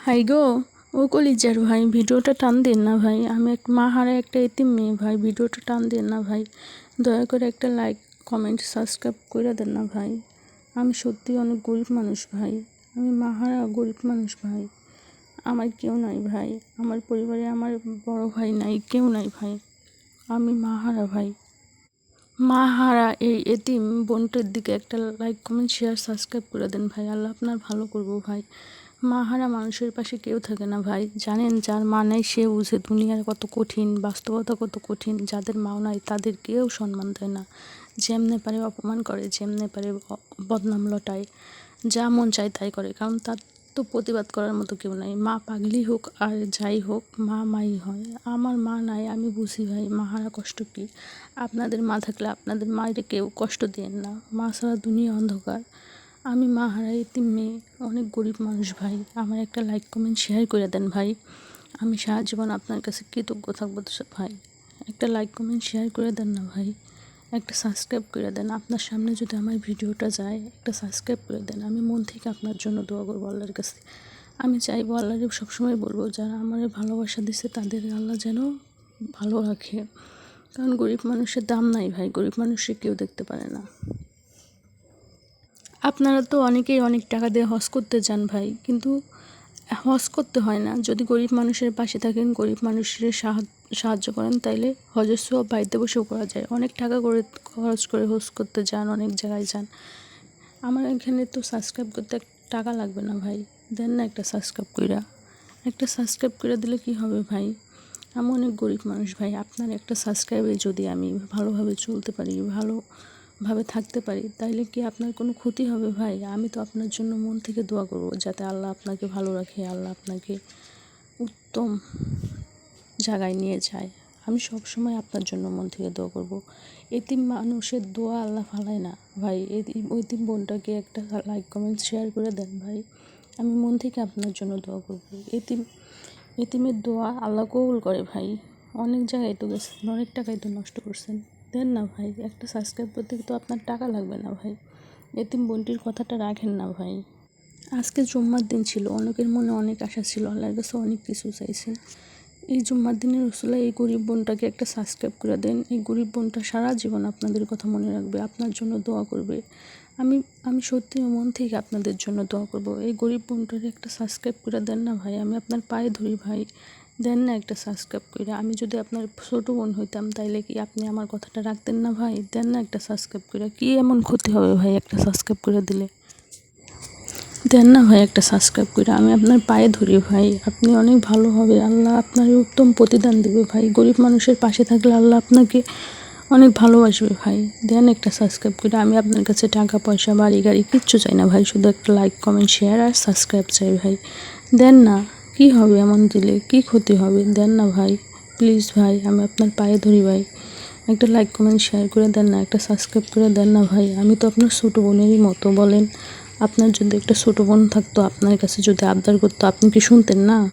ভাই গো, ও কলিজার ভাই, ভিডিওটা টান দেন না ভাই। আমি এক মা হারা একটা এতিম মেয়ে ভাই, ভিডিওটা টান দেন না ভাই। দয়া করে একটা লাইক, কমেন্ট, সাবস্ক্রাইব করে দেন না ভাই। আমি সত্যি অনেক গরিব মানুষ ভাই, আমি মা হারা গরিব মানুষ ভাই। আমার কেউ নাই ভাই, আমার পরিবারে আমার বড় ভাই নাই, কেউ নাই ভাই। আমি মা হারা ভাই। মা হারা এই এতিম বোনটার দিকে একটা লাইক, কমেন্ট, শেয়ার, সাবস্ক্রাইব করে দেন ভাই। আল্লাহ আপনার ভালো করবো ভাই। মা হারা মানুষের পাশে কেউ থাকে না ভাই। জানেন, যার মা নাই সে বুঝে দুনিয়ার কত কঠিন, বাস্তবতা কত কঠিন। যাদের মাও নাই তাদের কেউ সম্মান দেয় না, যেমনে পারে অপমান করে, যেমনে পারে বদনাম লটায়, যা মন চায় তাই করে। কারণ তার তো প্রতিবাদ করার মতো কেউ নাই। মা পাগলি হোক আর যাই হোক, মা মাই হয়। আমার মা নাই, আমি বুঝি ভাই মা হারা কষ্ট কী। আপনাদের মা থাকলে আপনাদের মায়ের কেউ কষ্ট দেন না। মা ছাড়া দুনিয়া অন্ধকার। আমি মা হারা এতিম মেয়ে, অনেক গরিব মানুষ ভাই। আমার একটা লাইক, কমেন্ট, শেয়ার করে দেন ভাই। আমি সারা জীবন আপনার কাছে কৃতজ্ঞ থাকবো ভাই। একটা লাইক, কমেন্ট, শেয়ার করে দেন না ভাই। একটা সাবস্ক্রাইব করে দেন। আপনার সামনে যদি আমার ভিডিওটা যায়, একটা সাবস্ক্রাইব করে দেন। আমি মন থেকে আপনার জন্য দোয়া করবো আল্লাহর কাছে। আমি চাইবো, আল্লাহরে সবসময় বলবো, যারা আমার ভালোবাসা দিচ্ছে তাদের আল্লাহ যেন ভালো রাখে। কারণ গরিব মানুষের দাম নাই ভাই, গরিব মানুষকে কেউ দেখতে পারে না। আপনারা তো অনেকেই অনেক টাকা দিয়ে হজ করতে যান ভাই, কিন্তু হজ করতে হয় না। যদি গরিব মানুষের পাশে থাকেন, গরিব মানুষের সাহায্য করেন, তাইলে হজের সওয়াব বাড়িতে বসেও করা যায়। অনেক টাকা করে খরচ করে হজ করতে যান, অনেক জায়গায় যান। আমার এখানে তো সাবস্ক্রাইব করতে টাকা লাগবে না ভাই। দেন না একটা সাবস্ক্রাইব কইরা। একটা সাবস্ক্রাইব করে দিলে কি হবে ভাই? আমি অনেক গরিব মানুষ ভাই। আপনার একটা সাবস্ক্রাইবে যদি আমি ভালোভাবে চলতে পারি, ভালোভাবে থাকতে পারি, তাইলে কি আপনার কোনো ক্ষতি হবে ভাই? আমি তো আপনার জন্য মন থেকে দোয়া করবো, যাতে আল্লাহ আপনাকে ভালো রাখে, আল্লাহ আপনাকে উত্তম জায়গায় নিয়ে যায়। আমি সব সময় আপনার জন্য মন থেকে দোয়া করব। এতিম মানুষের দোয়া আল্লাহ ফালায় না ভাই। এতিম বোনটাকে একটা লাইক, কমেন্ট, শেয়ার করে দেন ভাই। আমি মন থেকে আপনার জন্য দোয়া করব। এতিমের দোয়া আল্লাহ কবুল করে ভাই। অনেক জায়গায় তো গেছেন, অনেক টাকাই তো নষ্ট করছেন। দেন না ভাই, একটা সাবস্ক্রাইব করতে তো আপনার টাকা লাগবে না ভাই। এতিম বোনটির কথাটা রাখেন না ভাই। আজকে জুম্মার দিন ছিল, অনেকের মনে অনেক আশা ছিল, আল্লাহর কাছে অনেক কিছু চাইছেন। এই জুম্মার দিনের রসুলা এই গরিব বোনটাকে একটা সাবস্ক্রাইব করে দেন। এই গরিব বোনটা সারা জীবন আপনাদের কথা মনে রাখবে, আপনার জন্য দোয়া করবে। আমি আমি সত্যি মন থেকে আপনাদের জন্য দোয়া করব। এই গরিব বোনটাকে একটা সাবস্ক্রাইব করে দেন না ভাই। আমি আপনার পায়ে ধরি ভাই, দেন না একটা সাবস্ক্রাইব করে। আমি যদি আপনার ছোটো বোন হইতাম, তাইলে কি আপনি আমার কথাটা রাখতেন না ভাই? দেন না একটা সাবস্ক্রাইব করে। কী এমন ক্ষতি হবে ভাই একটা সাবস্ক্রাইব করে দিলে? দেন না ভাই একটা সাবস্ক্রাইব করে। আমি আপনার পায়ে ধরি ভাই, আপনি অনেক ভালো হবে, আল্লাহ আপনার উত্তম প্রতিদান দেবে ভাই। গরিব মানুষের পাশে থাকলে আল্লাহ আপনাকে অনেক ভালোবাসবে ভাই। দেন একটা সাবস্ক্রাইব করে। আমি আপনার কাছে টাকা পয়সা, বাড়ি গাড়ি কিচ্ছু চাই না ভাই, শুধু একটা লাইক, কমেন্ট, শেয়ার আর সাবস্ক্রাইব চাই ভাই। দেন না, কি হবে এমন দিলে? কি ক্ষতি হবে? দেন না ভাই, প্লিজ ভাই, আমি আপনার পায়ে ধরি ভাই। একটা লাইক, কমেন্ট, শেয়ার করে দেন না, একটা সাবস্ক্রাইব করে দেন না ভাই। আমি তো আপনার ছোটো বোনেরই মতো। বলেন, আপনার যদি একটা ছোটো বোন থাকতো, আপনার কাছে যদি আবদার করতো, আপনি কি শুনতেন না?